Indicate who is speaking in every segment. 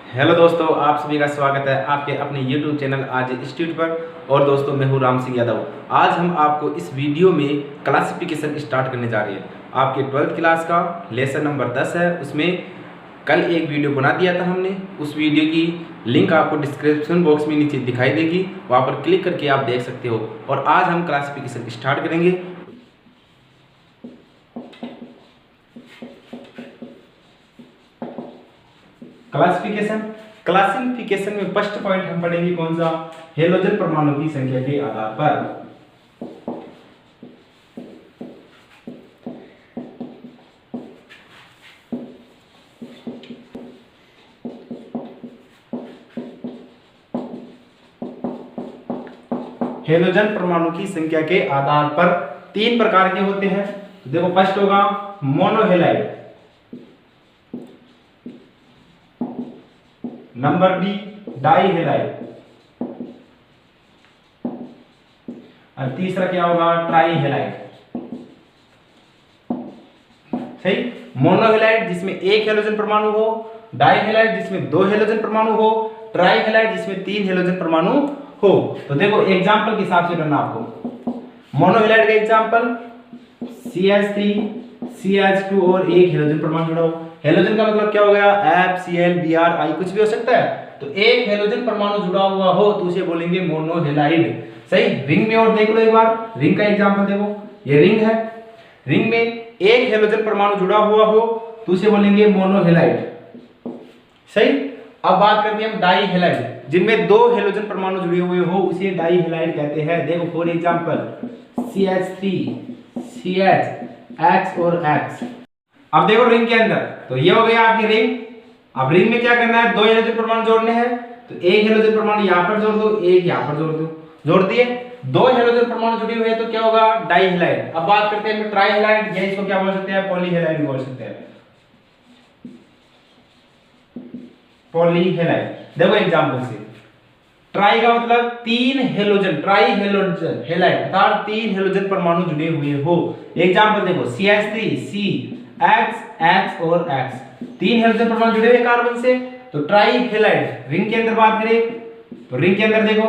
Speaker 1: Hello दोस्तों, आप सभी का स्वागत है आपके अपने YouTube चैनल आज इंस्टीट्यूट पर। और दोस्तों, मैं हूँ राम सिंह यादव। आज हम आपको इस वीडियो में क्लासिफिकेशन स्टार्ट करने जा रहे हैं। आपके 12th क्लास का लेसन नंबर 10 है। उसमें कल एक वीडियो बना दिया था हमने। उस वीडियो की लिंक आपको डिस्क्रिप्शन बॉक्स में नीचे दिखाई देगी, वहाँ पर क्लिक करके आप देख सकते हो। और आज हम क्लासिफिकेशन स्टार्ट करेंगे। क्लासिफिकेशन में फर्स्ट पॉइंट हम पढ़ेंगे कौन सा? हेलोजन परमाणु की संख्या के आधार पर। हेलोजन परमाणु की संख्या के आधार पर 3 प्रकार के होते हैं। तो देखो, फर्स्ट होगा मोनोहेलाइड, नंबर बी डाईहेलाइड, और तीसरा क्या होगा? ट्राईहेलाइड। सही। मोनोहेलाइड जिसमें एक हेलोजन परमाणु हो, डाईहेलाइड जिसमें 2 हेलोजन परमाणु हो, ट्राईहेलाइड जिसमें 3 हेलोजन परमाणु हो। तो देखो, एग्जांपल के हिसाब से करना आपको। मोनोहेलाइड का एग्जांपल CH3 CH2 और एक हेलोजन परमाणु जुड़ा हो। हेलोजन का मतलब क्या हो गया? FCl Br कुछ भी हो सकता है। तो एक हेलोजन परमाणु जुड़ा हुआ हो तो उसे बोलेंगे मोनोहेलाइड। सही। रिंग में और देख लो एक बार, रिंग का एग्जांपल देखो, ये रिंग है। रिंग में एक हेलोजन परमाणु जुड़ा हुआ हो तो उसे बोलेंगे मोनोहेलाइड। सही। अब बात करते हैं हम डाईहेलाइड, जिनमें 2 हेलोजन परमाणु जुड़े हुए हो उसे डाईहेलाइड कहते हैं। देखो, for example CH3 CH X और X। अब देखो रिंग के अंदर, तो ये हो गया आपकी रिंग। अब रिंग में क्या करना है? 2 हेलोजन परमाणु जोड़ने हैं। तो एक हेलोजन परमाणु यहाँ पर जोड़ दो, एक यहाँ पर जोड़ दो। जोड़ दिए। 2 हेलोजन परमाणु जुड़े हुए हैं तो क्या होगा? डाईहेलाइड। अब बात करते हैं ट्राईहेलाइड, या इसको क्या बोल सकते हैं? पॉलीहेलाइड बोल सकते हैं। पॉलीहेलाइड। देखो एग्जांपल से, ट्राई का मतलब 3 हेलोजन, ट्राई हेलोजन हेलाइड अर्थात 3 हेलोजन परमाणु जुड़े हुए हो। एग्जांपल देखो, CH3 C X X और X, 3 हेलोजन परमाणु जुड़े हुए कार्बन से, तो ट्राई हेलाइड। रिंग के अंदर बात करें तो रिंग के अंदर देखो,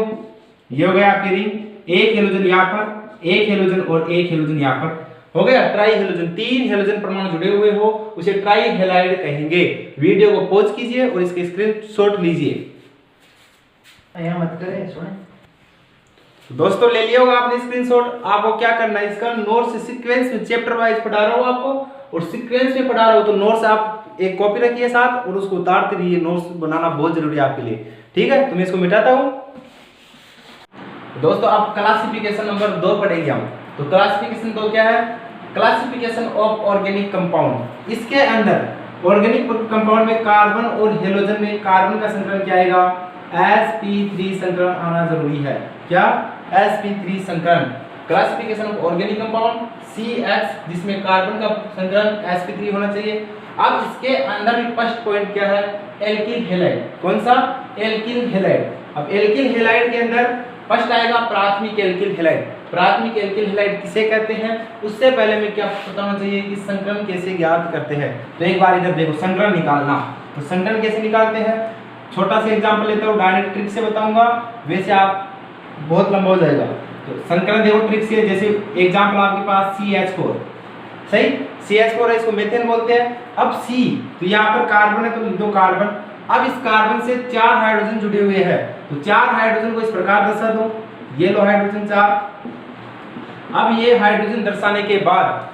Speaker 1: ये हो गया आपकी रिंग। एक हेलोजन यहाँ पर, एक हेलोजन और एक हेलोजन यहाँ पर, हो गया ट्राई हेलोजन। 3 हेलोजन परमाणु जुड़े हुए हो उसे ट्राई हेलाइड कहेंगे। वीडियो को पॉज कीजिए और इसके स्क्रीनशॉट लीजिए।
Speaker 2: मत करें, सुने।
Speaker 1: तो दोस्तों, ले लिया होगा आपने स्क्रीनशॉट। आपको क्या करना है? इसका नोट्स सीक्वेंस में चैप्टर वाइज पढ़ा रहा हूं आपको, और सीक्वेंस में पढ़ा रहा हूं तो नोट्स आप एक कॉपी रखिए साथ और उसको उतारते रहिए। नोट्स बनाना बहुत जरूरी है आपके लिए। ठीक है, तो मैं इसको मिटाता हूं। दोस्तों, आप क्लासिफिकेशन नंबर 2 पढ़ेंगे हम। तो क्लासिफिकेशन 2 क्या है? Classification of organic compound. इसके अंदर ऑर्गेनिक कंपाउंड में कार्बन और हेलोजन में कार्बन का संकरण क्या आएगा? sp3 संकरण आना जरूरी है। क्या? sp3 संकरण। Classification of organic compound CX, जिसमें कार्बन का संकरण sp3 होना चाहिए। अब इसके अंदर भी फर्स्ट पॉइंट क्या है? Alkyl halide. कौन सा? Alkyl halide. अब एल्किल हैलाइड के अंदर फर्स्ट आएगा प्राथमिक एल्किल हैलाइड। प्राथमिक एल्किल हैलाइड किसे कहते हैं? उससे पहले में क्या पता होना चाहिए कि संकरण कैसे ज्ञात करते हैं। तो एक बार इधर देखो, संकरण निकालना। तो संकरण कैसे निकालते हैं? छोटा सा एग्जांपल लेता हूँ, डायरेक्ट ट्रिक से बताऊंगा, वैसे आप बहुत लंबा हो जाएगा। तो संकरण देखो ट्रिक से, जैसे एग्जांपल आपके पास CH4। सही। CH4 है, इसको मीथेन बोलते हैं। अब C, तो यहाँ पर कार्बन है तो लिख दो कार्बन। अब इस कार्बन से 4 हाइड्रोजन जुड़े हुए हैं, तो 4 हाइड्रोजन को इस प्रकार दर्शा दो। ये लो हाइड्रोजन 4। अब ये हाइड्रोजन दर्शाने के बाद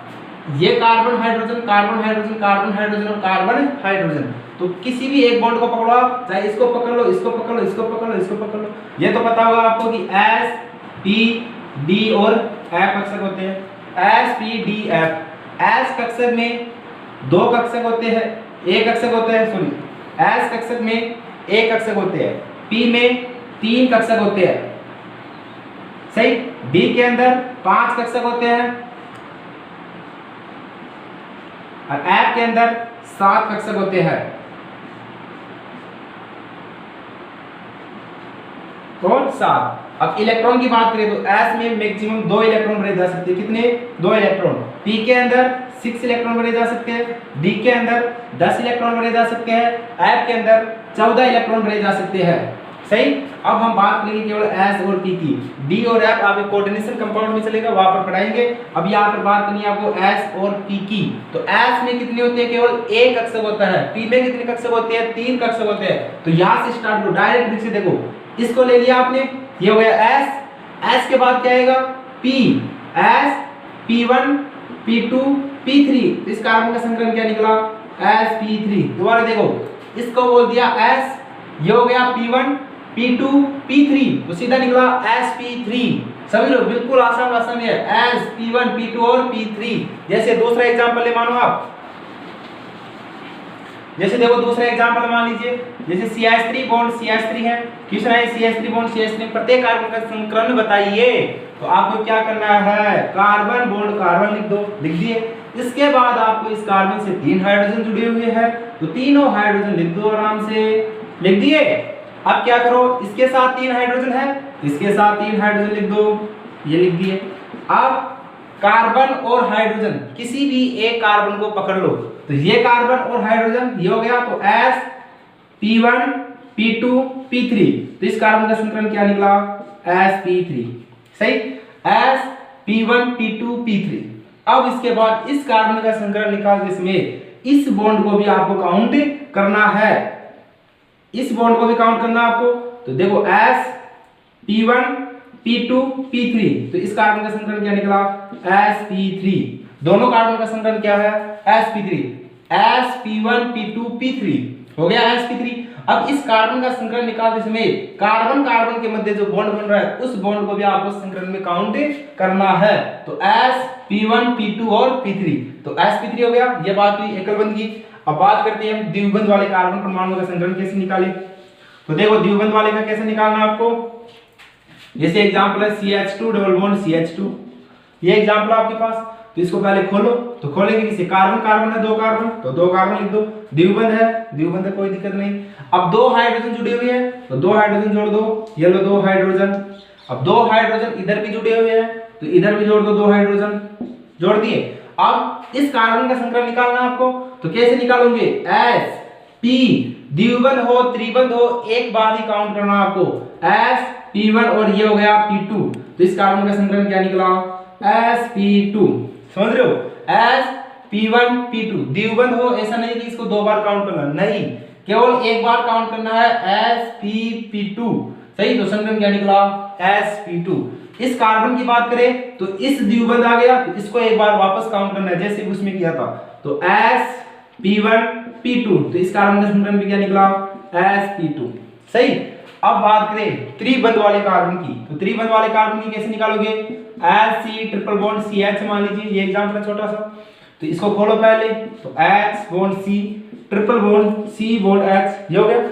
Speaker 1: ये carbon hydrogen carbon hydrogen carbon hydrogen और कार्बन हाइड्रोजन, तो किसी भी एक बॉन्ड को पकड़ो आप, चाहे इसको पकड़ लो, इसको पकड़ लो, इसको पकड़ लो, इसको पकड़ लो। ये तो पता होगा आपको कि S P D और F कक्षक होते हैं। S P D F। S कक्षक में 2 कक्षक होते हैं, एक कक्षक होता है, सॉरी, S कक्षक में 1 कक्षक होते हैं, P में 3 कक्षक होते हैं। सही। D के अंदर 5 कक्षक होते हैं और F के अंदर 7 कक्षक होते हैं। कौन? 7। अब इलेक्ट्रॉन की बात करें तो S में मैक्सिमम 2 इलेक्ट्रॉन भरे जा सकते हैं। कितने? 2 इलेक्ट्रॉन। P के अंदर 6 इलेक्ट्रॉन भरे जा सकते हैं, डी के अंदर 10 इलेक्ट्रॉन भरे जा सकते हैं, एफ के अंदर 14 इलेक्ट्रॉन भरे जा सकते हैं। सही। अब हम बात करेंगे केवल एस और पी की। डी और एफ आपके कोऑर्डिनेशन कंपाउंड में चलेगा, वहां पर पढ़ाएंगे। अब यहाँ पर बात करनी है आपको एस और पी की। तो एस में कितने होते हैं? केवल एक कक्षक होता है। पी में कितने कक्षक होते हैं? 3 कक्षक होते हैं। तो यहाँ से स्टार्ट करो, डायरेक्ट से देखो, इसको ले लिया आपने, ये हो गया एस। एस के बाद क्या आएगा? P. S, P1, P2, P3। इस कार्बन का संकरण क्या निकला? sp3। दोबारा देखो, इसको बोल दिया s, ये हो गया P1, P2, P3, तो सीधा निकला sp3। समझ लो, बिल्कुल आसान भाषा में है, s, P1, P2 और P3। जैसे दूसरा एग्जांपल ले, मानो आप, जैसे देखो दूसरा एग्जांपल मान लीजिए, जैसे CH3 बॉन्ड CH3 है, किस है CH3 बॉन्ड CH3, प्रत्येक कार्बन का संकरण बताइए। तो आपको क्या करना है? कार्बन बॉन्ड कार्बन लिख दो, लिख दिए। इसके बाद आपको इस कार्बन से 3 हाइड्रोजन जुड़े हुए हैं, तो तीनों हाइड्रोजन लिख दो आराम से, लिख दिए। अब क्या करो, इसके साथ 3 हाइड्रोजन है, इसके साथ 3 हाइड्रोजन लिख दो, ये लिख दिए। अब कार्बन और हाइड्रोजन किसी भी एक कार्बन को पकड़ लो, तो ये कार्बन और हाइड्रोजन ये हो गया, तो S, P1, P2, P3। तो इस कार्बन का संकरण क्या निकला? sp3। सही, S, P1, P2, P3। अब इसके बाद इस कार्बन का संकरण निकाल, इसमें इस बॉन्ड को भी आपको काउंट करना है, इस बॉन्ड को भी काउंट करना आपको। तो देखो S, P1, P2, P3, तो इस कार्बन का संकरण क्या निकला? sp3। दोनों कार्बन का संकरण क्या है? sp3। S, P1, P2, P3 हो गया sp3। अब इस कार्बन का संकरण निकाल, इसमें कार्बन कार्बन के मध्य जो बॉन्ड बन रहा है, उस बॉन्ड को भी आपको संकरण में काउंट करना है। तो S, P1, P2 और P3, तो sp3 हो गया। ये बात हुई एकल बंध की। अब बात करते हैं द्विबंध वाले कार्बन परमाणु का संकरण कैसे निकाले। तो देखो द्विबंध वाले का कैसे निकालना आपको, जैसे एग्जांपल है CH2 डबल बॉन्ड CH2, ये एग्जांपल आपके पास। तो इसको पहले खोलो, तो खोलेंगे किसे? कार्बन कार्बन है, 2 कार्बन, तो 2 कार्बन लिख दो। द्विबंध है, द्विबंध है, कोई दिक्कत नहीं। अब 2 हाइड्रोजन जुड़े हुए हैं, तो 2 हाइड्रोजन जोड़ दो, ये लो 2 हाइड्रोजन। अब 2 हाइड्रोजन इधर भी जुड़े हुए हैं, तो इधर भी जोड़ दो 2 हाइड्रोजन, जोड़ दिए। अब इस कार्बन का संकरण निकालना आपको, तो कैसे निकालोगे? S, P, द्विबंध हो त्रिबंध हो, एक बार ही काउंट करना आपको। S, P1 और ये हो गया P2, तो इस कार्बन का संकरण क्या निकला? sp2। समझ रहे हो? S, P1, P2 द्विबंध हो, ऐसा नहीं कि इसको 2 बार काउंट करना, नहीं, केवल एक बार काउंट करना है, sp2। सही, तो संकरण क्या निकला? sp2। इस कार्बन की बात करें तो इस द्विबंध आ गया, तो इसको एक बार वापस काउंट करना है, जैसे उसमें किया था। तो S, P1, P2, तो इस कार्बन का संकरण भी क्या निकला? sp2। सही। अब बात करें त्रिबंध वाले कार्बन की, तो त्रिबंध वाले कार्बन की कैसे निकालोगे? H, ट्रिपल बॉन्ड CH मान लीजिए, ये एग्जांपल है छोटा सा। तो इसको खोलो पहले, तो H bond C, triple bond C bond H, ये हो गया।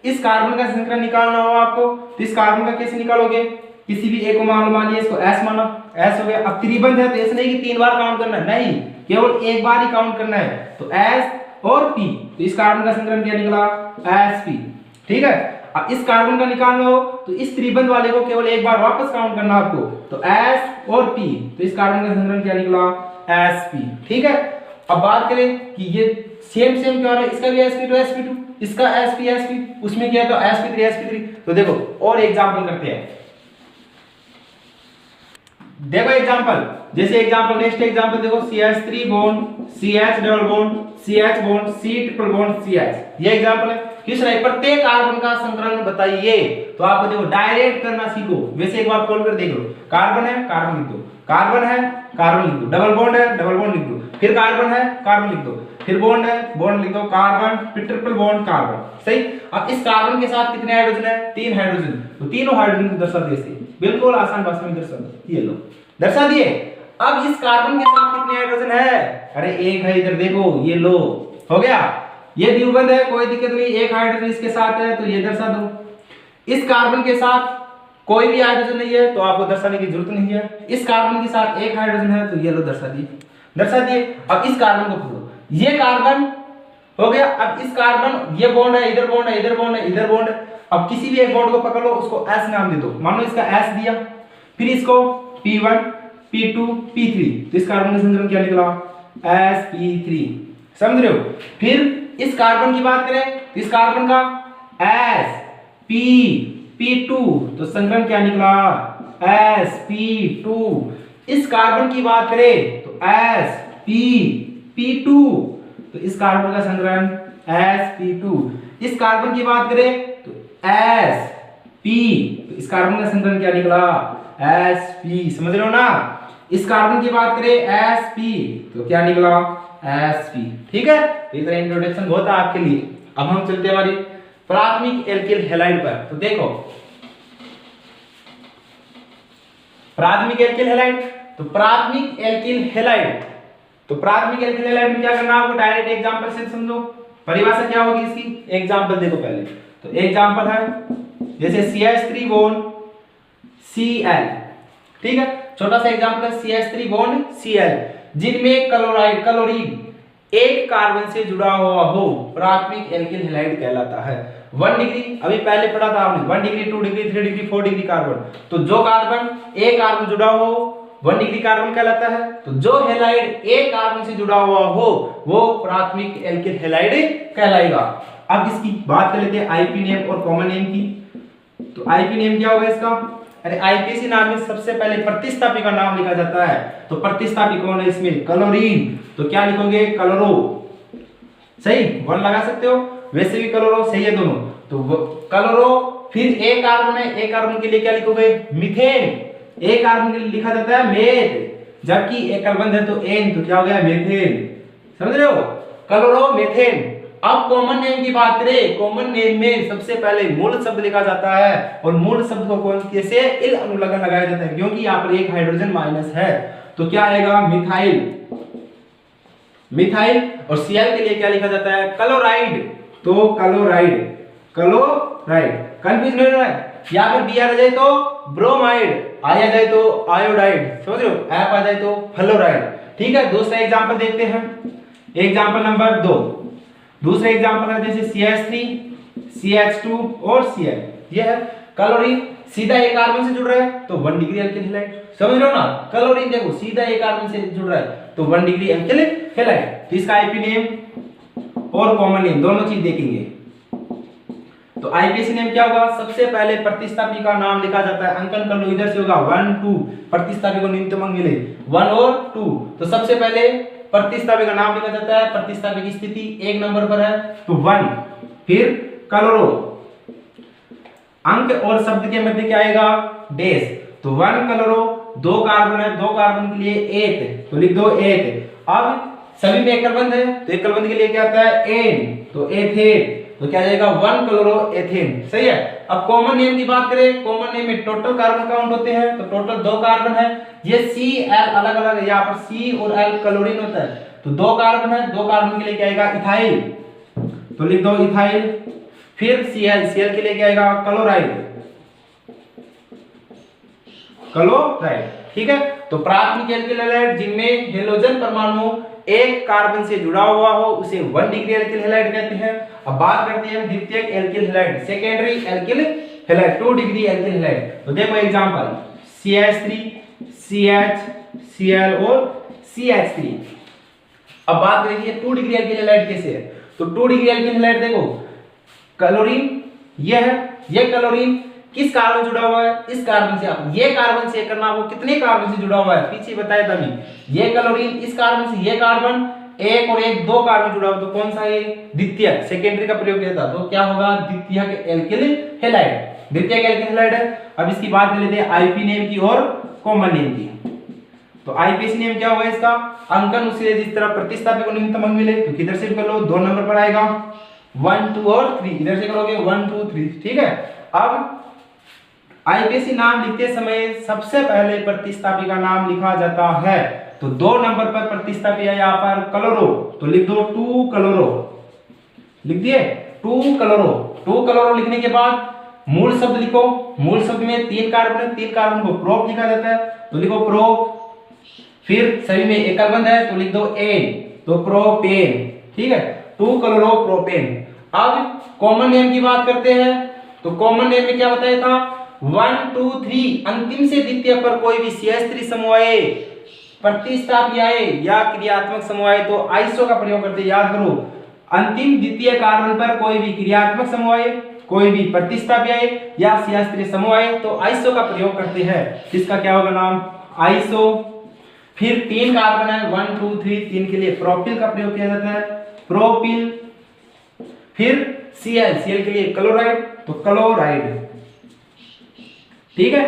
Speaker 1: इस कार्बन का संकरण निकालना हो आपको, तो इस कार्बन का कैसे निकालोगे? किसी भी एक को मान लिया, इसको S माना, S हो गया। अब त्रिबंध है, तो ऐसे नहीं कि 3 बार काउंट करना है, नहीं, केवल एक बार ही काउंट करना है। तो S और P, तो इस कार्बन का संकरण क्या निकला? sp। ठीक है। अब इस कार्बन का निकालना हो, तो इस त्रिबंध वाले को केवल एक बार वापस काउंट करना आपको, तो S और P, तो इस कार्बन का संकरण क्या निकला? sp। ठीक है। अब बात करें कि ये सेम सेम क्यों आ रहा है, इसका भी sp2 sp2, इसका sp उसमें क्या है, तो sp3 sp3। तो देखो और एग्जांपल करते हैं, देखो एग्जांपल, जैसे एग्जांपल नेक्स्ट एग्जांपल देखो, CH3 bond CH double bond CH bond C triple bond CH, ये एग्जांपल है। किस तरह प्रत्येक कार्बन का संकरण बताइए। तो आपको देखो डायरेक्ट करना सीखो, वैसे एक बार खोल कर देख लो, कार्बन है कार्बन लिख दो, कार्बन है कार्बन लिख दो, डबल बॉन्ड है डबल बॉन्ड लिख दो, फिर कार्बन है कार्बन लिख दो, फिर बॉन्ड है बॉन्ड लिख दो, कार्बन, फिर ट्रिपल बॉन्ड कार्बन। सही। अब इस कार्बन के साथ कितने हाइड्रोजन है? 3 हाइड्रोजन, तो तीनों हाइड्रोजन को दर्शा दिए, बिल्कुल आसान भाषा में दर्शा दो, ये लो दर्शा दिए। अब इस कार्बन के साथ कितने हाइड्रोजन है? अरे एक है, इधर देखो, ये लो, हो गया। ये द्विबंध है, कोई दिक्कत नहीं, एक हाइड्रोजन इसके साथ है, तो ये दर्शा दो। इस कार्बन के साथ कोई भी हाइड्रोजन नहीं है, तो आपको दर्शाने की जरूरत नहीं है। इस कार्बन के साथ एक हाइड्रोजन है, तो ये लो दर्शा दिए, दर्शा दिए। अब इस कार्बन को पकड़ो, ये कार्बन हो गया। अब इस कार्बन, ये बॉन्ड है, इधर बॉन्ड है, इधर बॉन्ड है, इधर बॉन्ड है। अब किसी भी एक बॉन्ड को पकड़ लो, उसको S नाम दे दो, मान लो इसका S दिया, फिर इसको P1, P2, P3, तो इस कार्बन का संकरण क्या निकला? sp3, समझ रहे हो। फिर इस कार्बन की बात करें तो इस कार्बन का sp2, तो संकरण क्या निकला sp2। इस कार्बन की बात करें तो spp2, तो इस कार्बन का संकरण sp2। इस कार्बन की बात करें तो sp, तो इस कार्बन का संकरण क्या निकला sp, समझ रहे हो ना। इस कार्बन की बात करें sp, तो क्या निकला sp, ठीक है। तो इतना इंट्रोडक्शन बहुत है आपके लिए। अब हम चलते हैं हमारी प्राथमिक एल्किल हैलाइड पर। तो देखो प्राथमिक एल्किल हैलाइड, तो प्राथमिक एल्किल हैलाइड, तो प्राथमिक एल्किल हैलाइड में क्या करना है आपको, डायरेक्ट एग्जांपल से समझो। परिभाषा क्या होगी इसकी, एग्जांपल देखो पहले। तो एग्जांपल है जैसे CH3 बॉन्ड Cl, ठीक है। छोटा सा एग्जांपल है CH3 बॉन्ड Cl, जिनमें क्लोरीन एक कार्बन से जुड़ा हुआ हो, प्राथमिक एल्किल हैलाइड कहलाता है। 1 डिग्री अभी पहले पढ़ा था आपने, 1 degree 2 degree 3 degree 4 degree carbon, तो जो कार्बन एक कार्बन जुड़ा हो 1 डिग्री कार्बन कहलाता है। तो जो हैलाइड एक कार्बन से जुड़ा हुआ हो वो प्राथमिक एल्किल हैलाइड कहलाएगा। अब इसकी बात कर लेते हैं आईपी नेम और कॉमन नेम की। तो आईपी नेम क्या होगा इसका, अरे आईपीसी नाम में सबसे पहले प्रतिस्थापी का नाम लिखा जाता है। तो प्रतिस्थापी कौन है इसमें, क्लोरीन, तो क्या लिखोगे क्लोरो, सही 1 लगा सकते हो, वैसे भी क्लोरो सही है दोनों। तो क्लोरो, फिर एक कार्बन है, एक कार्बन के लिए क्या लिखोगे मीथेन, एक कार्बन के लिए लिखा जाता है मेथ, जबकि एक कार्बन है तो एन, तो क्या हो गया मीथेन, समझ रहे हो, क्लोरो मीथेन। अब कॉमन नेम की बात करें, कॉमन नेम में सबसे पहले मूल शब्द लिखा जाता है, और मूल शब्द को कौन कैसे इल अनुलग्न लगाया जाता है, क्योंकि यहाँ पर एक हाइड्रोजन माइनस है, तो क्या आएगा मिथाइल, मिथाइल। और Cl के लिए क्या लिखा जाता है क्लोराइड, तो क्लोराइड, क्लोराइड, कंफ्यूज नहीं होना है। यहाँ पर बी आ जाए तो ब्रोमाइड, आ जाए तो आयोडाइड, समझ रहे हो, एफ आ जाए तो फ्लोराइड, ठीक है। दूसरा एग्जांपल देखते हैं, एग्जांपल नंबर 2। दूसरा एग्जांपल है जैसे CH3, CH2 और Cl, ये है क्लोरीन सीधा एक कार्बन से जुड़ रहा है तो 1 डिग्री एल्किल हैलाइड, समझ रहे हो ना। क्लोरीन देखो सीधा एक कार्बन से जुड़ रहा है तो 1 डिग्री एल्किल हैलाइड। तो इसका आईपी नेम और कॉमन नेम दोनों चीज देखेंगे। तो आईपीसी नेम क्या होगा, सबसे पहले प्रतिस्थापी का नाम लिखा जाता है, अंकन कर लो, इधर से होगा 1 2, प्रतिस्थापी को न्यूनतम अंक मिले 1 और 2। तो सबसे पहले प्रतिस्थापी का नाम लिखा जाता है, प्रतिस्थापी की स्थिति 1 नंबर पर है तो 1, फिर क्लोरो, अंक और शब्द के मध्य क्या आएगा डैश, तो 1 क्लोरो, 2 कार्बन है, 2 कार्बन के लिए 8, तो लिख दो 8। अब सभी में एक कार्बन है तो एक कार्बन के लिए क्या आता है एन, तो एथेन, तो क्या जाएगा 1 क्लोरो एथेन, सही है। अब कॉमन नेम की बात करें, कॉमन नेम में टोटल कार्बन काउंट होते हैं, तो टोटल 2 कार्बन है, ये Cl अलग अलग है, यहाँ पर C और L क्लोरीन होता है, तो 2 कार्बन है, 2 कार्बन के लिए क्या आएगा इथाइल, तो लिख दो इथाइल। फिर Cl के लिए क्या आएगा क्लोराइड, क्लोराइड, ठीक है। तो प्राथमिक एल्किल हैलाइड जिनमें हेलोजन परमाणु एक कार्बन से जुड़ा हुआ हो उसे 1 डिग्री एल्किल हैलाइड कहते हैं। अब बात करते हैं द्वितीयक alkyl halide, secondary alkyl halide, 2 degree alkyl halide. तो देखो एग्जांपल CH3, CH, Cl और CH3। अब बात करेंगे 2 डिग्री एल्किल हैलाइड कैसे है, तो 2 डिग्री एल्किल हैलाइड देखो क्लोरीन ये है, ये क्लोरीन किस कार्बन जुड़ा हुआ है, इस कार्बन से। आप ये कार्बन से करना, वो कितने कार्बन से जुड़ा हुआ है पीछे बताया था अभी। ये क्लोरीन इस कार्बन से, ये कार्बन एक और एक 2 कार्बन जुड़ा हुआ, तो कौन सा है द्वितीयक, सेकेंडरी का प्रयोग किया था, तो क्या होगा द्वितीयक एल्किल हैलाइड, द्वितीयक एल्किल हैलाइड है। अब इसकी बात कर लेते हैं आईपी नेम की और कॉमन नेम की। तो आईपीसी नेम क्या होगा इसका, अंकन उसी जिस तरह प्रतिस्थापी को न्यूनतम अंक मिले, तो किधर से कर लो 2 नंबर पर आएगा 1 2 और 3, इधर से करोगे 1 2 3, ठीक है। अब आईपीसी नाम लिखते समय सबसे पहले प्रतिस्थापी का नाम लिखा जाता है, तो 2 नंबर पर प्रतिस्थापी है यहाँ पर क्लोरो, तो लिख दो 2 क्लोरो, लिख दिए 2 क्लोरो। 2 क्लोरो लिखने के बाद मूल शब्द लिखो, मूल शब्द में 3 कार्बन है, 3 कार्बन को प्रोप लिखा जाता है, तो लिखो प्रोप। फिर सभी में एक कार्बन है तो लिख दो एन, तो प्रोपेन, ठीक है 2 क्लोरो प्रोपेन। अब कॉमन नेम की बात करते हैं, तो कॉमन नेम में क्या बताया था 1 2 3, अंतिम से द्वितीय पर कोई भी CH3 समूह आए प्रतिस्थापी आए या क्रियात्मक समूह आए तो आइसो का प्रयोग करते हैं। याद करो, अंतिम द्वितीय कार्बन पर कोई भी क्रियात्मक समूह आए, कोई भी प्रतिस्थापी आए या शास्त्रीय समूह आए तो आइसो का प्रयोग करते हैं। इसका क्या होगा नाम? आइसो। फिर 3 कार्बन है 1 2 3, 3 के लिए प्रोपिल का प्रयोग किया जाता है, प्रोपिल। फिर Cl, Cl के लिए क्लोराइड तो क्लोराइड। ठीक है,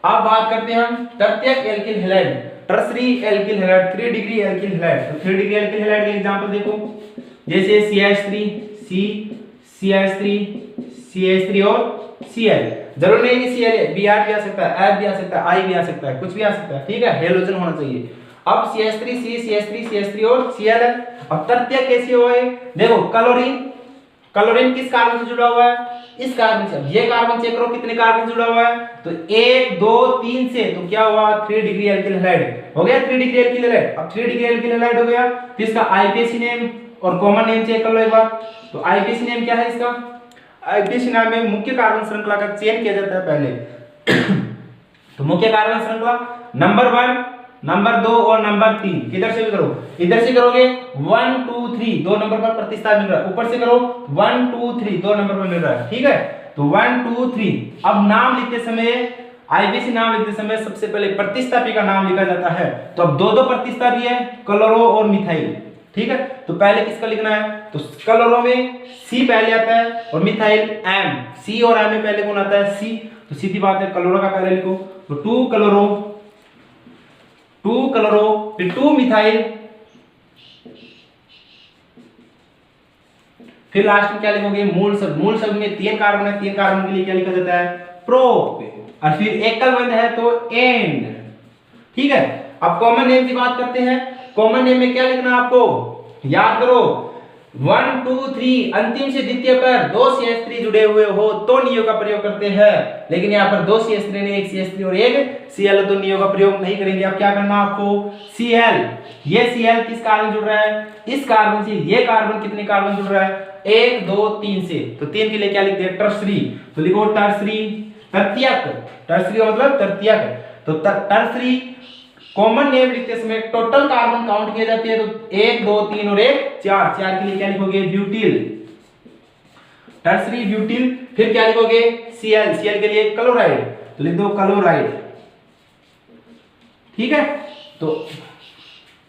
Speaker 1: अब बात करते हैं हम तृतीयक alkyl halide, tertiary alkyl halide, 3 degree alkyl halide. तो 3 डिग्री एल्किल हैलाइड के एग्जांपल देखो, जैसे CH3, CH3, CH3 और Cl। जरूर नहीं कि Cl Br भी आ सकता है, F भी आ सकता है, I भी आ सकता है, कुछ भी आ सकता है। ठीक है, हेलोजन होना चाहिए। अब CH3, CH3, CH3 और Cl है। अब तृतीयक कैसे हुआ है? देखो क्लोरीन, क्लोरीन किस कार्बन से जुड़ा हुआ है? इस कार्बन से। ये कार्बन चेक करो कितने कार्बन से जुड़ा हुआ है, तो 1 2 3 से, तो क्या हुआ? 3 डिग्री एल्किल हैलाइड हो गया। 3 डिग्री एल्किल हैलाइड। अब 3 डिग्री एल्किल हैलाइड हो गया तो इसका आईपीएसी नेम और कॉमन नेम चेक कर लो एक बार। तो आईपीएसी नेम क्या है इसका? आईपीएसी नाम में मुख्य कार्बन श्रृंखला का चयन किया जाता है पहले। तो मुख्य कार्बन श्रृंखला नंबर 1, नंबर 2 और नंबर 3 किधर से भी करो, इधर से करोगे 1 2 3, 2 नंबर पर प्रतिस्थापन मिल रहा है, ऊपर से करो 1 2 3, 2 नंबर पर मिल रहा है। ठीक है, तो 1 2 3। अब नाम लिखते समय, आईपीएसी नाम लिखते समय सबसे पहले प्रतिस्थापी का नाम लिखा जाता है। तो अब दो प्रतिस्थापी है, क्लोरो और मिथाइल। ठीक है, तो पहले किसका लिखना है? तो क्लोरो में C पहले आता है और मिथाइल M। C और M में पहले कौन आता है? C। तो सीधी बात है क्लोरो का पहले लिखो, तो 2 क्लोरो, 2 क्लोरो, फिर 2 मिथाइल, फिर लास्ट में क्या लिखोगे? मूल शब्द। मूल शब्द में 3 कार्बन है, 3 कार्बन के लिए क्या लिखा जाता है? प्रोप। और फिर एकल बंध है तो एंड। ठीक है, अब कॉमन नेम की बात करते हैं। कॉमन नेम में क्या लिखना आपको? याद करो 1 2 3 अंतिम से द्वितीय पर 2 CH3 जुड़े हुए हो तो नियो का प्रयोग करते हैं, लेकिन यहाँ पर 2 CH3 नहीं, 1 CH3 और 1 Cl, तो नियो का प्रयोग नहीं करेंगे। अब क्या करना आपको? Cl। ये Cl किस कार्बन जुड़ रहा है? इस कार्बन से। ये कार्बन कितने कार्बन जुड़ रहा है? 1 2 3 से। तो 3 के लिए क्या लिखते हैं? टर्सरी। तो लिखो टर्सरी, तृतीयक। टर्सरी मतलब तृतीयक। तो टर्सरी कॉमन नेम लिखते समय टोटल कार्बन काउंट किए जाते हैं, तो 1 2 3 और 1 4। 4 के लिए क्या लिखोगे? Butyl, tertiary butyl. फिर क्या लिखोगे? Cl। Cl के लिए क्लोराइड, तो लिख दो क्लोराइड। ठीक है, तो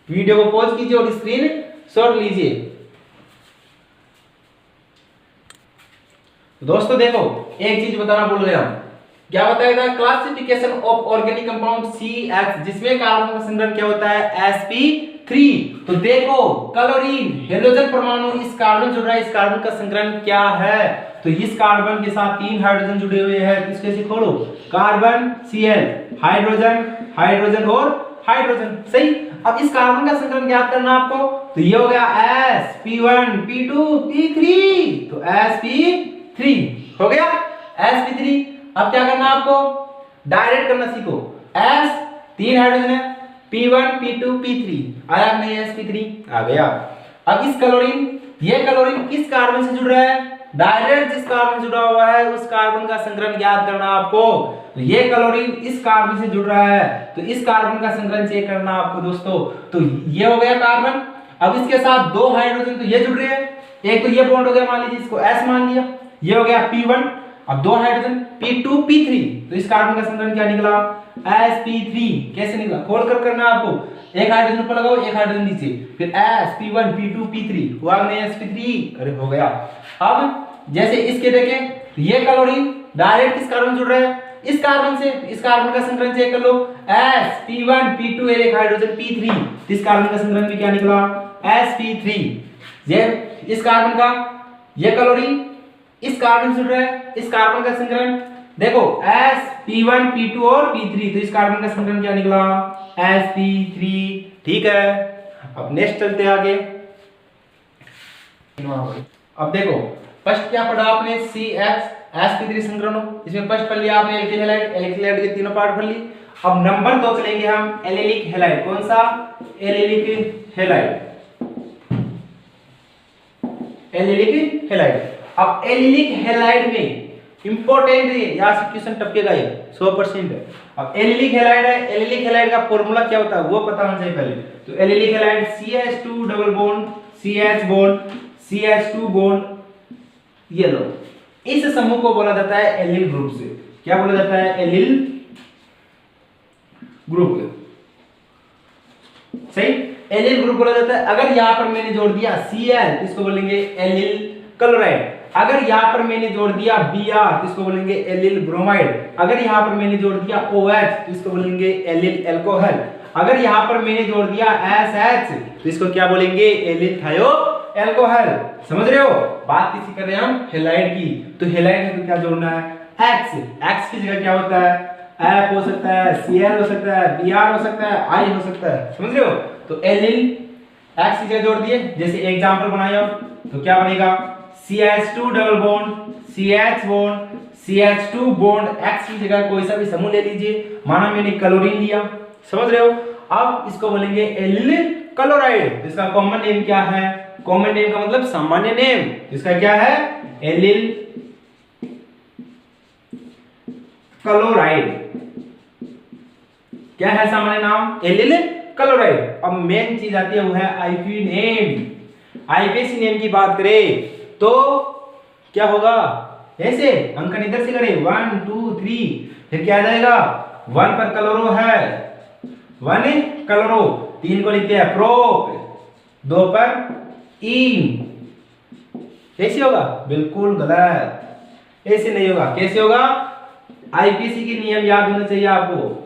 Speaker 1: वीडियो को पॉज कीजिए और स्क्रीन शॉट लीजिए। दोस्तों देखो, एक चीज बताना भूल गया, क्या बताया था? Classification of organic compound CH, जिसमें कार्बन का संग्रहण क्या होता है? sp3। तो देखो क्लोरीन हेलोजन परमाणु इस कार्बन जुड़ रहा है, इस कार्बन का संग्रहण क्या है? तो इस कार्बन के साथ 3 हाइड्रोजन जुड़े हुए हैं, इसके से खोलो कार्बन Cl, हाइड्रोजन, हाइड्रोजन और हाइड्रोजन। सही। अब इस कार्बन का संग्रहण ज्ञात करना आपको, तो ये हो गया sp1 p2 p3, तो sp3 हो गया sp3। अब क्या करना आपको? डायरेक्ट करना सीखो। S 3 हाइड्रोजन है, P1 P2 P3 आया नहीं? sp3 आ गया। अब इस क्लोरीन, ये क्लोरीन किस कार्बन से जुड़ रहा है? डायरेक्ट जिस कार्बन से जुड़ा हुआ है उस कार्बन का संग्रहण ज्ञात करना आपको। तो ये क्लोरीन इस कार्बन से जुड़ रहा है, तो इस कार्बन का संग्रहण चेक करना आपको दोस्तों। तो ये हो गया कार्बन। अब इसके साथ 2 हाइड्रोजन तो ये जुड़ रहे हैं, एक तो ये बॉन्ड हो गया, मान लीजिए इसको S मान लिया, ये हो गया P1। अब 2 हाइड्रोजन P2 P3, तो इस कार्बन का संग्रहण क्या निकला? sp3। कैसे निकला? खोल कर करना आपको। एक हाइड्रोजन ऊपर लगाओ, एक हाइड्रोजन नीचे, फिर sp1 p2 p3 हुआ नहीं? sp3। अरे हो गया। अब जैसे इसके देखें, तो ये क्लोरीन डायरेक्ट किस कार्बन जुड़ रहा है? इस कार्बन से। इस कार्बन का संग्रहण चेक कर लो, sp1 p2 एक हाइड्रोजन p3, इस कार्बन का संग्रहण भी क्या निकला? sp3। ये इस कार्बन का, ये क्लोरीन इस कार्बन से जुड़ रहा है, इस कार्बन का संग्रहण देखो sp1 p2 और p3, तो इस कार्बन का संग्रहण क्या निकला? sp3। ठीक है, अब नेक्स्ट चलते हैं आगे। अब देखो फर्स्ट क्या पढ़ा आपने? CH sp3 संग्रहण। इसमें फर्स्ट पढ़ लिया आपने एल्किल हैलाइड, एल्किल हैलाइड के तीनों पार्ट पढ़ ली। अब नंबर 2 चलेंगे हम एलिलिक हैलाइड। कौन सा? Allylic halide, allylic halide. अब एलिलिक हैलाइड में इंपॉर्टेंट है, यहाँ से क्वेश्चन टपकेगा ये 100%। अब एलिलिक हैलाइड है, एलिलिक हैलाइड का फॉर्मूला क्या होता है वो पता होना चाहिए पहले। तो allylic halide CH2 double bond CH bond CH2 bond ये लो, इस समूह को बोला जाता है एलिल ग्रुप से। क्या बोला जाता है? Allyl group. सही, एलिल ग्रुप बोला जाता है। अगर यहां पर मैंने जोड़ दिया Cl तो इसको बोलेंगे एलिल क्लोराइड। अगर यहां पर मैंने जोड़ दिया Br तो इसको बोलेंगे एलिल ब्रोमाइड। अगर यहां पर मैंने जोड़ दिया OH तो इसको बोलेंगे एलिल अल्कोहल। अगर यहां पर मैंने जोड़ दिया SH तो इसको क्या बोलेंगे? एलिल थायो अल्कोहल। समझ रहे हो? बात किसी कर रहे हैं हम? हैलाइड की। तो हैलाइड में तो क्या जोड़ना है? X। X की जगह क्या होता है? F हो सकता है, Cl हो सकता है, Br हो सकता है, I हो सकता है। समझ रहे हो? तो एलिल X की जगह जोड़ दिए। जैसे एग्जांपल बनाए हो तो क्या बनेगा? CH2 double bond CH bond CH2 bond X की जगह कोई सा भी समूह ले लीजिए। माना मैंने क्लोरीन लिया। समझ रहे हो? अब इसको बोलेंगे एलिल क्लोराइड। इसका कॉमन नेम क्या है? कॉमन नेम का मतलब सामान्य नेम। इसका क्या है? Allyl chloride. क्या है सामान्य नाम? Allele chloride. अब मेन चीज आती है वो है आईपी नेम। आईपीसी नेम की बात करें तो क्या होगा? ऐसे अंकन इधर से करें 1 2 3, फिर क्या आ जाएगा? 1 पर क्लोरो है, 1 क्लोरो, 3 को लिखते हैं प्रोप, 2 पर इन। कैसे होगा? बिल्कुल गलत, ऐसे नहीं होगा। कैसे होगा? आईपीसी के नियम याद होने चाहिए आपको।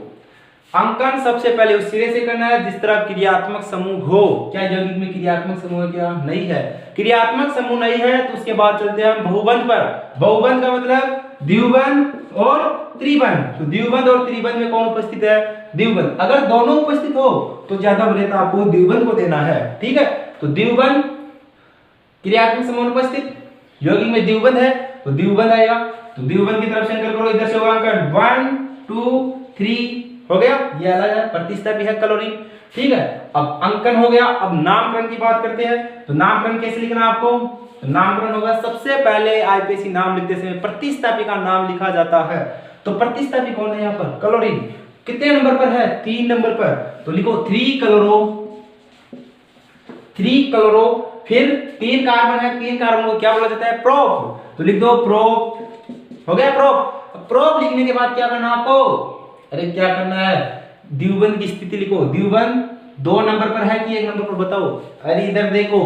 Speaker 1: अंकन सबसे पहले उस सिरे से करना है जिस तरह क्रियात्मक समूह हो। क्या यौगिक में क्रियात्मक समूह है? क्या नहीं है? क्रियात्मक समूह नहीं है तो उसके बाद चलते हैं हम बहुबंध पर। बहुबंध का मतलब द्विबंध और त्रिबंध। तो द्विबंध और त्रिबंध में कौन उपस्थित है? द्विबंध। अगर दोनों उपस्थित हो तो ज्यादा वरीयता आपको द्विबंध को देना है। ठीक है? तो द्विबंध क्रियात्मक समूह उपस्थित, यौगिक में द्विबंध है तो द्विबंध आएगा। तो द्विबंध की तरफ संकल्प करो। इधर से होगा अंकन 1 2 3 हो गया। ये अलग है, प्रतिस्थापी है क्लोरीन। ठीक है? अब अंकन हो गया। अब नामकरण की बात करते हैं। तो नामकरण कैसे लिखना है आपको? तो नामकरण होगा सबसे पहले आईपीसी नाम लिखते समय प्रतिस्थापी का नाम लिखा जाता है। तो प्रतिस्थापी कौन है यहाँ पर? क्लोरीन। कितने नंबर पर है? 3 नंबर पर। तो लिखो 3 क्लोरो, 3 क्लोरो, फिर 3 कार्बन है, 3 कार्बन को क्या बोला जाता है? प्रोप। तो लिख दो प्रोप। हो गया प्रोप। प्रोप लिखने के बाद क्या करना आपको? अरे क्या करना है? द्विबंध की स्थिति लिखो। द्विबंध 2 नंबर पर है कि 1 नंबर पर? बताओ। अरे इधर देखो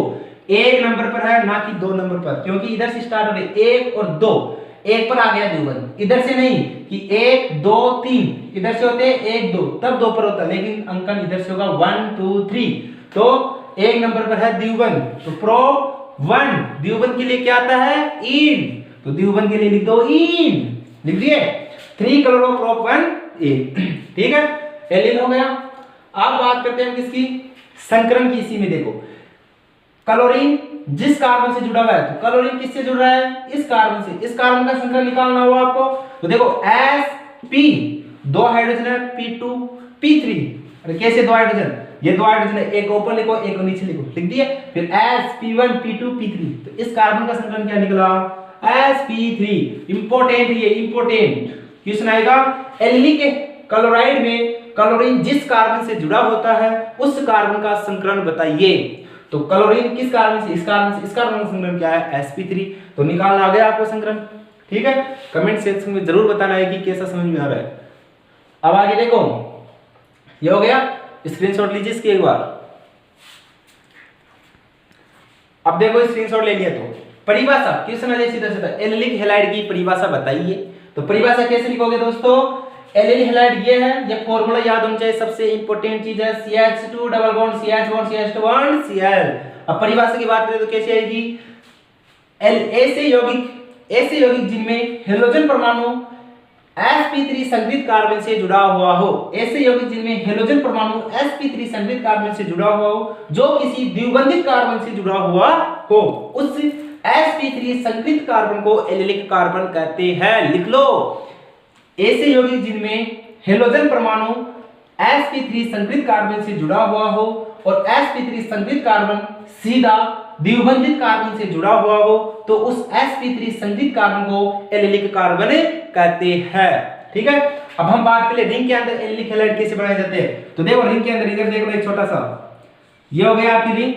Speaker 1: 1 नंबर पर है, ना कि 2 नंबर पर, क्योंकि इधर से स्टार्ट हो रही 1 और 2। 1 पर आ गया द्विबंध, इधर से नहीं कि 1 2 3 इधर से होते 1 2 तब 2 पर होता, लेकिन अंकन इधर से होगा 1 2 3। तो 1 नंबर पर है द्विबंध। तो प्रो 1 द्विबंध के लिए क्या आता है? इन। तो द्विबंध के लिए लिख दो इन। लिख दिए 3 क्लोरो प्रोप 1 इन। ठीक है? एलिल हो गया। अब बात करते हैं किसकी? संकरण की। इसी में देखो क्लोरीन जिस कार्बन से जुड़ा हुआ है, तो क्लोरीन किससे जुड़ रहा है? इस कार्बन से। इस कार्बन का संकरण निकालना होगा आपको। तो देखो sp 2 हाइड्रोजन है, p2 p3। अरे कैसे 2 हाइड्रोजन? ये 2 हाइड्रोजन है, एक ऊपर लिखो एक नीचे लिखो। लिख दिए। फिर sp1 p2 p3। तो इस कार्बन का संकरण क्या निकला? sp3। इंपॉर्टेंट, ये इंपॉर्टेंट क्वेश्चन आएगा। एलिलिक क्लोराइड में क्लोरीन जिस कार्बन से जुड़ा होता है उस कार्बन का संकरण बताइए। तो क्लोरीन किस कार्बन से? इस कार्बन से। इस कार्बन का संकरण क्या है? sp3। तो निकालना आ गया आपको संकरण। ठीक है? कमेंट सेक्शन में जरूर बताना है कि कैसा समझ में आ रहा है। अब आगे देखो, ये हो गया। स्क्रीनशॉट लीजिए इसके एक बार। अब देखो स्क्रीनशॉट ले लिया तो परिभाषा क्वेश्चन है सीधा सीधा। एलिलिक हैलाइड की परिभाषा बताइए। तो परिभाषा कैसे लिखोगे दोस्तों? एलिल हैलाइड ये है, ये फॉर्मूला याद होना चाहिए। सबसे इंपॉर्टेंट चीज है CH2 double bond CH bond CH2 bond Cl। अब परिभाषा की बात करें तो कैसे आएगी? ऐसे यौगिक जिनमें हेलोजन परमाणु sp3 संगृहीत कार्बन से जुड़ा हुआ हो। ऐसे यौगिक जिनमें हेलोजन परमाणु sp3 संगृहीत कार्बन से जुड़ा हुआ हो, जो किसी द्विबंधित कार्बन से जुड़ा हुआ हो, उस sp3 संगृहीत कार्बन को एलिलिक कार्बन कहते हैं। लिख लो। ऐसे यौगिक जिनमें हेलोजन परमाणु sp3 संगृहीत कार्बन से जुड़ा हुआ हो और sp3 संगृहीत कार्बन सीधा द्विबंधित कार्बन से जुड़ा हुआ हो तो उस sp3 संगृहीत कार्बन को एलिलिक कार्बन कहते हैं। ठीक है, अब हम बात करें रिंग के अंदर एलिलिक हैलाइड कैसे बनाए जाते हैं। तो देखो रिंग के अंदर इधर देख लो एक छोटा सा, ये हो गया आपकी रिंग।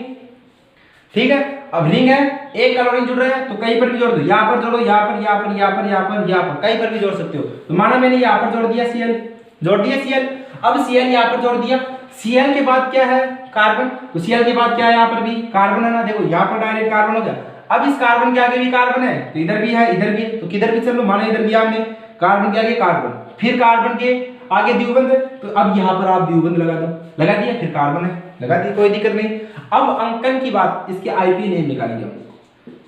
Speaker 1: ठीक है, अब रिंग है, एक क्लोरीन जुड़ रहा है तो कहीं पर भी जोड़ दो, यहां पर जोड़ो, यहां पर, यहां पर, यहां पर, यहां पर, यहां पर, कहीं पर भी जोड़ सकते हो। तो माना मैंने यहां पर जोड़ दिया Cl, जोड़ दिया Cl, अब Cl यहां पर जोड़ दिया, Cl के बाद क्या है कार्बन, तो Cl के बाद क्या है यहां पर भी कार्बन है ना, देखो यहां पर डायरेक्ट कार्बन हो गया। अब इस कार्बन के आगे भी कार्बन है तो इधर भी है, इधर भी है, तो किधर भी चलो, माना इधर दिया हमने कार्बन के आगे कार्बन, फिर कार्बन के आगे द्विबंध है तो अब यहां पर आप द्विबंध लगा दो, लगा दिया, फिर कार्बन है, लगा दिया, कोई दिक्कत नहीं। अब अंकन की बात, इसके आईपी नेम निकालेंगे हम,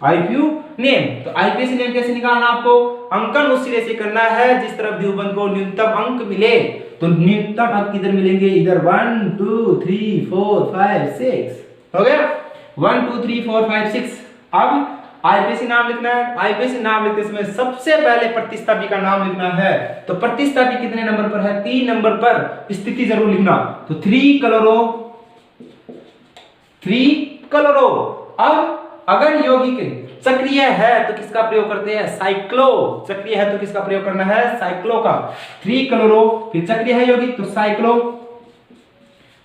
Speaker 1: आईपीयू नेम। तो आईपीसी नेम कैसे निकालना आपको, अंकन उस सिरे से करना है जिस तरफ द्विबंध को न्यूनतम अंक मिले। तो न्यूनतम अंक किधर मिलेंगे, इधर 1 2 3 4 5 6 हो गया, 1 2 3 4 5 6। अब आईपीसी नाम लिखना है, आईपीसी नाम लिखते समय सबसे पहले प्रतिस्थापी का नाम लिखना है। तो प्रतिस्थापी कितने नंबर पर है, 3 नंबर पर, स्थिति जरूर लिखना। तो 3 क्लोरो, 3 क्लोरो। अब अगर यौगिक चक्रीय है तो किसका प्रयोग करते हैं, साइक्लो। चक्रीय है तो किसका प्रयोग करना है, साइक्लो का। 3 क्लोरो, फिर चक्रीय है यौगिक तो साइक्लो,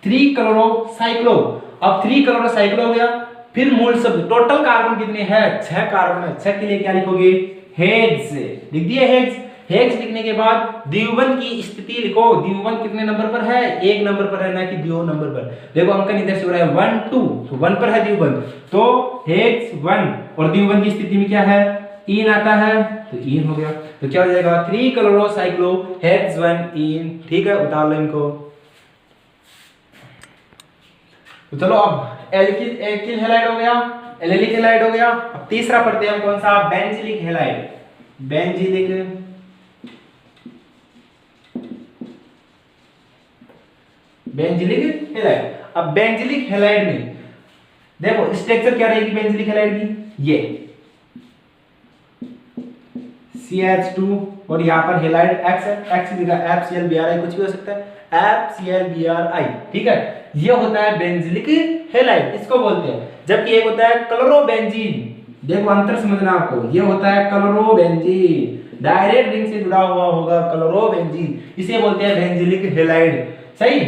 Speaker 1: 3 क्लोरो साइक्लो। अब 3 क्लोरो साइक्लो हो गया, फिर मूल शब्द टोटल कार्बन कितने हैं, 6 कार्बन है, 6 के लिए क्या लिखोगे, हेक्स, लिख दिए हेक्स। हेक्स लिखने के बाद द्विबंध की स्थिति लिखो, द्विबंध कितने नंबर पर है, 1 नंबर पर है, ना कि 2 नंबर पर। देखो अंकन इधर से हो रहा है 1 2, तो 1 पर है द्विबंध, तो हेक्स 1, और द्विबंध की स्थिति में क्या है, इन आता है, तो इन हो गया। तो क्या हो जाएगा, 3 क्लोरो साइक्लो हेक्स 1 इन। ठीक है, उतार लो इनको। तो चलो अब एल्किल हैलाइड हो गया, एलिलिक हैलाइड हो गया। अब तीसरा पढ़ते हैं हम कौन सा, benzylic halide. Benzylic benzylic halide. अब बेंजिलिक हैलाइड में देखो स्ट्रक्चर क्या रहेगी बेंजिलिक हैलाइड की, ये CH2 और यहाँ पर हैलाइड X है, X लिखा FClBrI, कुछ भी हो सकता है FClBrI। ठीक है, ये होता है बेंजिलिक हैलाइड, इसको बोलते हैं। जबकि एक होता है क्लोरोबेंजीन, देखो अंतर समझना आपको, ये होता है क्लोरोबेंजीन, डायरेक्ट रिंग से जुड़ा हुआ होगा क्लोरोबेंजीन, इसे बोलते हैं बेंजिलिक हैलाइड। सही।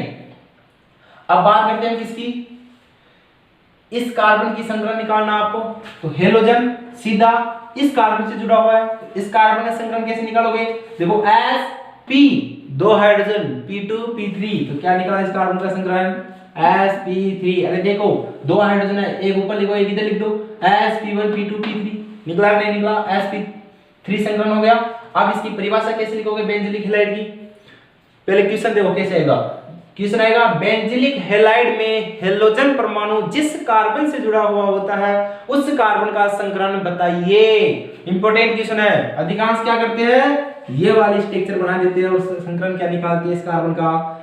Speaker 1: अब बात करते हैं किसकी, इस कार्बन की संग्रह निकालना आपको। तो हेलोजन सीधा इस कार्बन से जुड़ा हुआ है, तो इस कार्बन का संग्रह कैसे निकालोगे, देखो sp 2 हाइड्रोजन p2 p3, तो क्या निकला इस कार्बन का संग्रह, sp3। अरे देखो 2 हाइड्रोजन है, एक ऊपर लिखो एक इधर लिख दो, sp1 p2 p3, निकला नहीं निकला, sp3 संग्रहण हो गया। अब इसकी परिभाषा कैसे लिखोगे बेंजिलिक हैलाइड की, पहले क्वेश्चन देखो कैसे आएगा। क्वेश्चन आएगा, बेंजिलिक हैलाइड में हेलोजन परमाणु जिस कार्बन से जुड़ा हुआ होता है उस कार्बन का संकरण बताइए। इंपॉर्टेंट क्वेश्चन है, अधिकांश क्या करते हैं, ये वाली स्ट्रक्चर बना देते हैं और संकरण क्या निकालते हैं इस कार्बन का,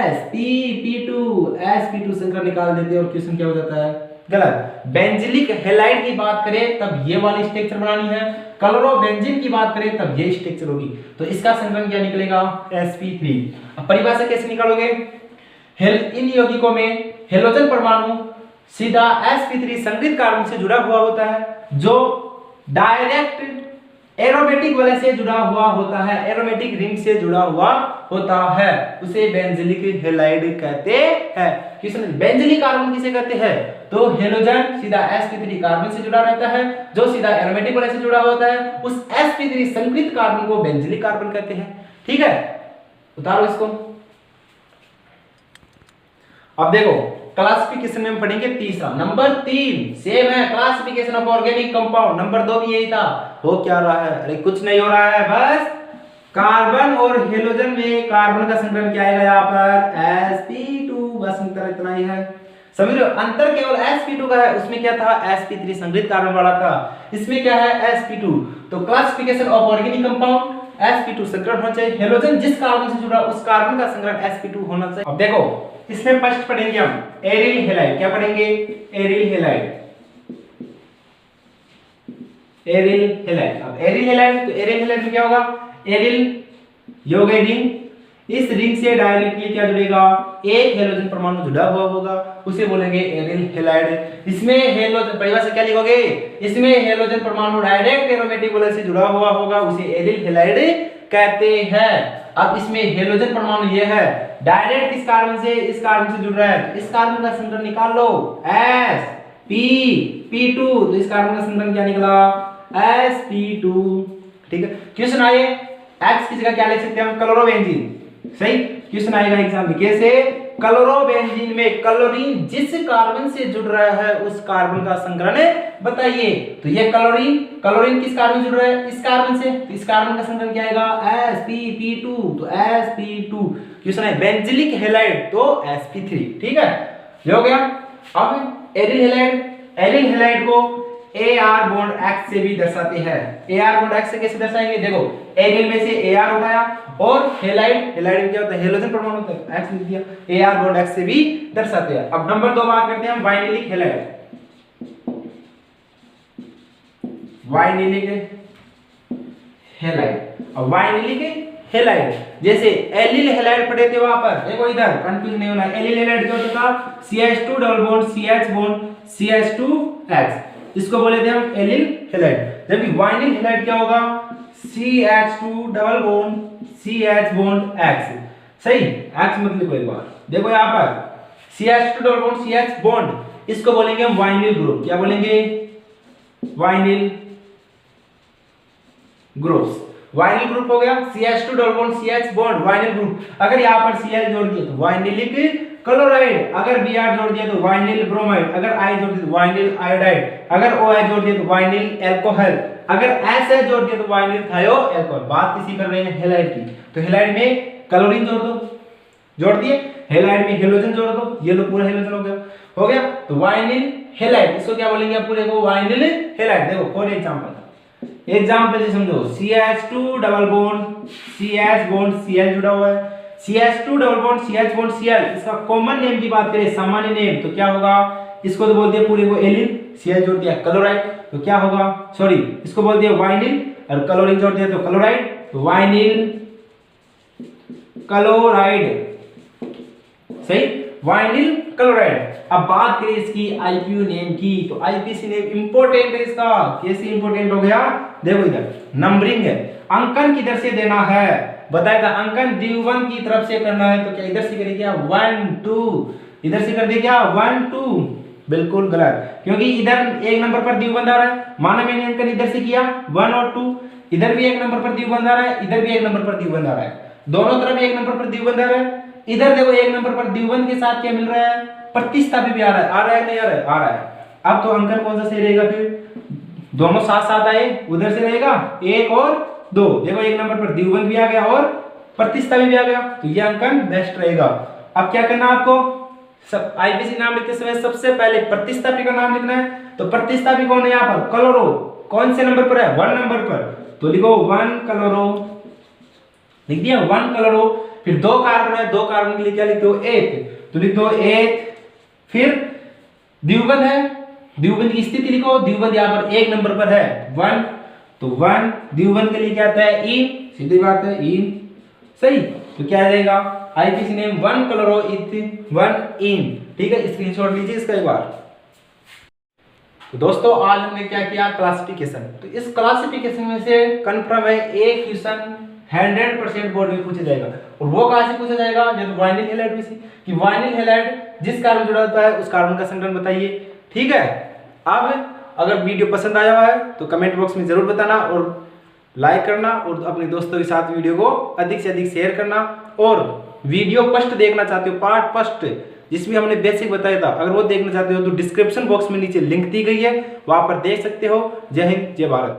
Speaker 1: sp2 संकरण निकाल देते हैं और क्वेश्चन क्या हो जाता है, गलत। बेंजिलिक हैलाइड की बात करें तब ये वाली स्ट्रक्चर बनानी है, क्लोरोबेंजीन की बात करें तब ये स्ट्रक्चर होगी। तो इसका संकरण क्या निकलेगा, sp3। अब परिभाषा कैसे निकालोगे, इन यौगिकों में हेलोजन परमाणु सीधा sp3 संगृहीत कार्बन से जुड़ा हुआ होता है जो डायरेक्ट एरोमेटिक वलय से जुड़ा हुआ होता है, एरोमेटिक रिंग से जुड़ा हुआ होता है, उसे बेंजिलिक हैलाइड कहते हैं। किसने बेंजिलिक कार्बन किसे कहते हैं, तो हेलोजन सीधा sp3 कार्बन से जुड़ा रहता है जो सीधा एरोमेटिक वलय से जुड़ा होता है, उस sp3 संगृहीत कार्बन को बेंजिलिक कार्बन कहते हैं। ठीक है, उतारो इसको। अब देखो क्लासिफिकेशन में पढ़ेंगे तीसरा, नंबर 3 सेम है, classification of organic compound. Number 2 भी यही था। हो क्या रहा है, अरे कुछ नहीं हो रहा है, बस कार्बन और हेलोजन में कार्बन का संकलन क्या आएगा यहाँ पर, sp2, बस अंतर इतना ही है। समझ लो, अंतर केवल sp2 का है, उसमें क्या था sp3 संगृहीत कार्बन वाला था, इसमें क्या है sp2। तो classification of organic compound sp2 संकरण होना चाहिए, हेलोजन जिस कार्बन से जुड़ा उस कार्बन का संकरण sp2 होना चाहिए। अब देखो इसमें फर्स्ट पढ़ेंगे हम एरिल हैलाइड, क्या पढ़ेंगे, एरिल हैलाइड, एरिल हैलाइड। अब एरिल हैलाइड, तो एरिल हैलाइड में क्या होगा, एरिल यौगिक रिंग, इस रिंग से डायरेक्टली क्या जुड़ेगा, एक हेलोजन परमाणु जुड़ा हुआ होगा, उसे बोलेंगे एरिल हैलाइड। इसमें हेलोजन परिभाषा क्या लिखोगे, इसमें हेलोजन परमाणु डायरेक्ट एरोमेटिक वलय से जुड़ा हुआ होगा, उसे एरिल हैलाइड कहते हैं। अब इसमें हेलोजन परमाणु ये है डायरेक्ट इस कार्बन से जुड़ रहा है, तो इस कार्बन का संरचना निकाल लो sp2, तो इस कार्बन का संरचना क्या निकला sp2। ठीक है, क्वेश्चन आए x की जगह क्या लिख सकते हैं हम, क्लोरोबेंजीन। सही, क्वेश्चन आएगा एग्जाम में कैसे, क्लोरोबेंजीन में क्लोरीन जिस कार्बन से जुड़ रहा है उस कार्बन का संकरण बताइए। तो ये क्लोरीन किस कार्बन से जुड़ रहा है, इस कार्बन से, तो इस कार्बन का संकरण क्या आएगा sp2, तो sp2। क्वेश्चन है बेंजिलिक हैलाइड, तो sp3। ठीक है, ये हो गया। अब एरिल हैलाइड को AR बॉन्ड X से भी दर्शाते हैं। AR बॉन्ड X से कैसे दर्शाएंगे, देखो एरिल में से AR उठाया और हैलाइड में क्या होता है, हेलोजन परमाणु होता है, X लिख दिया, AR बॉन्ड X से भी दर्शाते हैं। अब नंबर 2 बात करते हैं हम वाइनिलिक हैलाइड। जैसे एलिल हैलाइड पढ़े थे वहां पर, देखो इधर कंफ्यूज नहीं होना, एलिल हैलाइड क्या होता था, CH2 double bond CH bond CH2X, इसको बोले थे हम एलिल हैलाइड। जबकि वाइनिल हैलाइड क्या होगा, CH2 double bond CH bond X। सही, X मत लिखो एक बार, देखो यहाँ पर CH2 double bond CH bond, इसको बोलेंगे हम वाइनिल ग्रुप। क्या बोलेंगे, वाइनिल ग्रुप हो गया। CH2 double bond CH bond vinyl group. अगर यहाँ पर Cl जोड़ दिया तो वाइनिलिक क्लोराइड, अगर Br जोड़ दिया तो वाइनिल ब्रोमाइड, अगर I जोड़ दिया तो वाइनिल आयोडाइड, अगर OH जोड़ दिया तो वाइनिल एल्कोहल, अगर SH जोड़ दिया तो वाइनिल थायो एल्कोहल। बात किसी कर रहे हैं हैलाइड की, तो हैलाइड में क्लोरीन जोड़ दिए, हैलाइड में हेलोजन जोड़ दो, ये लो पूरा हेलोजन हो गया। तो वाइनिल हैलाइड, इसको क्या बोलेंगे पूरे को, वाइनिल हैलाइड। देखो फॉर एग्जांपल से समझो, CH2 double bond CH bond Cl जुड़ा हुआ है, CH2 double bond CH bond Cl, इसका कॉमन नेम की बात करें, सामान्य नेम, तो क्या होगा, इसको तो बोलते हैं पूरे को एलिल, Cl जोड़ दिया क्लोराइड, तो क्या होगा, सॉरी इसको बोलते हैं वाइनिल, और क्लोरीन जोड़ दिया तो क्लोराइड, तो वाइनिल क्लोराइड। सही, वाइनिल क्लोराइड। अब बात करें इसकी IPU नेम की, तो IPC नेम इंपॉर्टेंट है इसका। कैसे इंपॉर्टेंट हो गया, देखो इधर नंबरिंग है, अंकन किधर से देना है बताएगा, अंकन द्विबंध की तरफ से करना है, तो क्या इधर से करें क्या 1 2, इधर से कर दे क्या 1 2, बिल्कुल गलत, क्योंकि इधर एक नंबर पर द्विबंध आ रहा है। माना मैंने अंकन इधर से किया 1 और 2, इधर भी एक नंबर पर द्विबंध आ रहा है, इधर भी एक नंबर पर द्विबंध आ रहा है, दोनों तरफ एक नंबर पर द्विबंध आ रहा है। इधर देखो एक नंबर पर द्विबंध के साथ क्या मिल रहा है, प्रतिस्थापी भी आ रहा है नहीं आ रहा है। अब तो अंकन कौन सा सही रहेगा, फिर दोनों साथ साथ आए, उधर से रहेगा 1 और 2, देखो एक नंबर पर द्विबंध भी आ गया और प्रतिस्थापी भी आ गया, तो ये अंकन बेस्ट रहेगा। अब क्या करना आपको, सब IPC नाम लिखते समय सबसे पहले प्रतिस्थापी का नाम लिखना है। तो प्रतिस्थापी कौन है यहाँ पर, क्लोरो, कौन से नंबर पर है 1 नंबर पर, तो लिखो 1 क्लोरो, लिख दिया 1 क्लोरो। फिर 2 कार्बन है, 2 कार्बन के लिए क्या लिखते हो 8, तो लिख दो 8। फिर द्विबंध है, द्विबंध की स्थिति लिखो, द्विबंध यहाँ पर 1 नंबर पर है 1, तो 1 द्विबंध के लिए क्या आता है इन, सीधी बात है इन। सही, तो क्या आ जाएगा IPC नेम 1 क्लोरो इथ 1 इन। ठीक है, स्क्रीनशॉट लीजिए इसका एक बार। तो दोस्तों आज हमने क्या किया, क्लासिफिकेशन। तो इस क्लासिफिकेशन में से कंफर्म है एक क्वेश्चन 100% बोर्ड में पूछा जाएगा, और वो कहां से पूछा जाएगा, जब वाइनिल हैलाइड में से, कि वाइनिल हैलाइड जिस कार्बन जुड़ा होता है उस कार्बन का संरचना बताइए। ठीक है, अब अगर वीडियो पसंद आया हुआ है तो कमेंट बॉक्स में जरूर बताना, और लाइक करना, और अपने दोस्तों के साथ वीडियो को अधिक से अधिक शेयर करना। और वीडियो फर्स्ट देखना चाहते हो, पार्ट फर्स्ट जिसमें हमने बेसिक बताया था, अगर वो देखना चाहते हो तो डिस्क्रिप्शन बॉक्स में नीचे लिंक दी गई है, वहां पर देख सकते हो। जय हिंद, जय भारत।